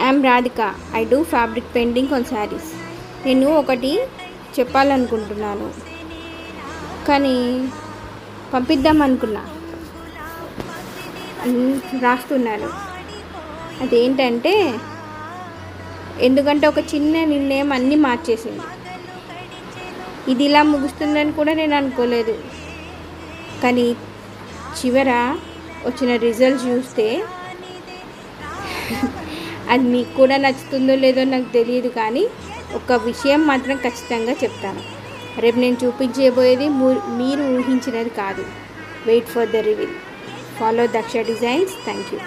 I'm Radhika. I do fabric painting on saris. నేను ఒకటి చెప్పాలనుకుంటున్నాను, కానీ పంపిద్దాం అనుకున్నా రాస్తున్నాను. అదేంటంటే, ఎందుకంటే ఒక చిన్న నిర్ణయం అన్నీ మార్చేసింది. ఇది ఇలా ముగుస్తుందని కూడా నేను అనుకోలేదు, కానీ చివర వచ్చిన రిజల్ట్ చూస్తే అది మీకు కూడా నచ్చుతుందో లేదో నాకు తెలియదు, కానీ ఒక విషయం మాత్రం ఖచ్చితంగా చెప్తాను. రేపు నేను చూపించబోయేది మీరు ఊహించినది కాదు. Wait for the reveal. Follow Daksha designs. Thank you.